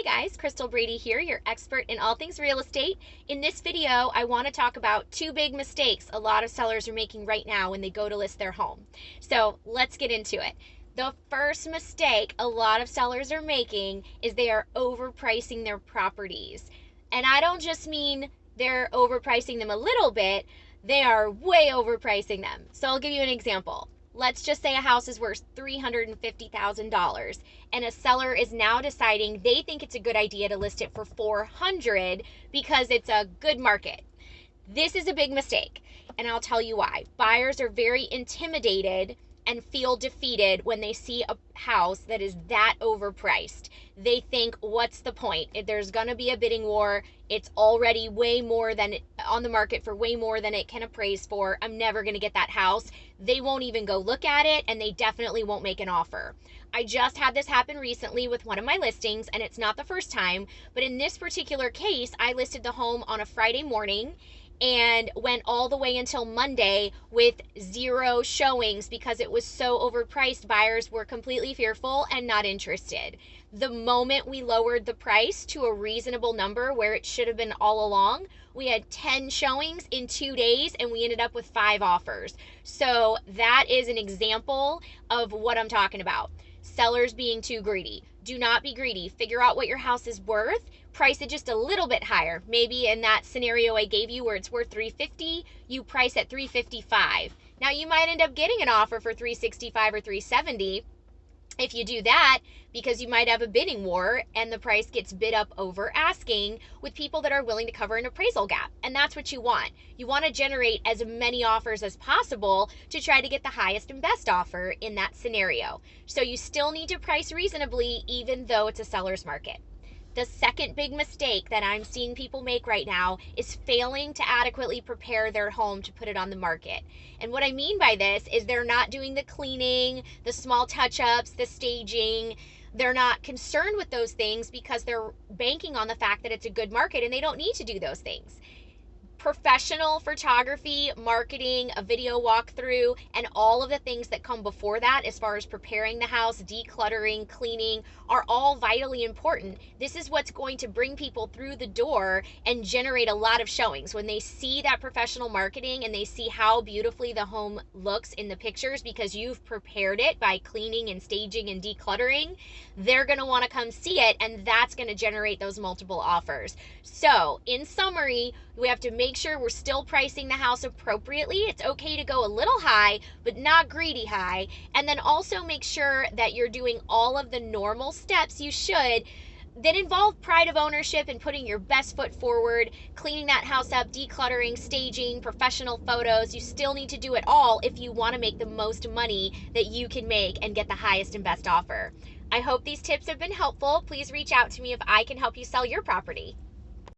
Hi guys, Crystal Brady here, your expert in all things real estate. In this video, I want to talk about two big mistakes a lot of sellers are making right now when they go to list their home. So let's get into it. The first mistake a lot of sellers are making is they are overpricing their properties. And I don't just mean they're overpricing them a little bit, they are way overpricing them. So I'll give you an example. Let's just say a house is worth $350,000 and a seller is now deciding they think it's a good idea to list it for $400 because it's a good market. This is a big mistake, and I'll tell you why. Buyers are very intimidated and feel defeated when they see a house that is that overpriced. They think, what's the point? If there's gonna be a bidding war, it's already way more than on the market for way more than it can appraise for. I'm never gonna get that house. They won't even go look at it, and they definitely won't make an offer. I just had this happen recently with one of my listings, and it's not the first time, but in this particular case, I listed the home on a Friday morning and went all the way until Monday with 0 showings because it was so overpriced. Buyers were completely fearful and not interested. The moment we lowered the price to a reasonable number where it should have been all along, we had 10 showings in 2 days and we ended up with 5 offers. So that is an example of what I'm talking about. Sellers being too greedy. Do not be greedy. Figure out what your house is worth. Price it just a little bit higher. Maybe in that scenario I gave you where it's worth $350, you price at $355. Now you might end up getting an offer for $365 or $370 if you do that, because you might have a bidding war and the price gets bid up over asking with people that are willing to cover an appraisal gap. And that's what you want. You want to generate as many offers as possible to try to get the highest and best offer in that scenario. So you still need to price reasonably even though it's a seller's market. The second big mistake that I'm seeing people make right now is failing to adequately prepare their home to put it on the market. And what I mean by this is they're not doing the cleaning, the small touch-ups, the staging. They're not concerned with those things because they're banking on the fact that it's a good market and they don't need to do those things. Professional photography, marketing, a video walkthrough, and all of the things that come before that as far as preparing the house, decluttering, cleaning, are all vitally important. This is what's going to bring people through the door and generate a lot of showings. When they see that professional marketing and they see how beautifully the home looks in the pictures because you've prepared it by cleaning and staging and decluttering, they're going to want to come see it, and that's going to generate those multiple offers. So, in summary, we have to make sure we're still pricing the house appropriately. It's okay to go a little high, but not greedy high. And then also make sure that you're doing all of the normal steps you should that involve pride of ownership and putting your best foot forward, cleaning that house up, decluttering, staging, professional photos. You still need to do it all if you want to make the most money that you can make and get the highest and best offer. I hope these tips have been helpful. Please reach out to me if I can help you sell your property.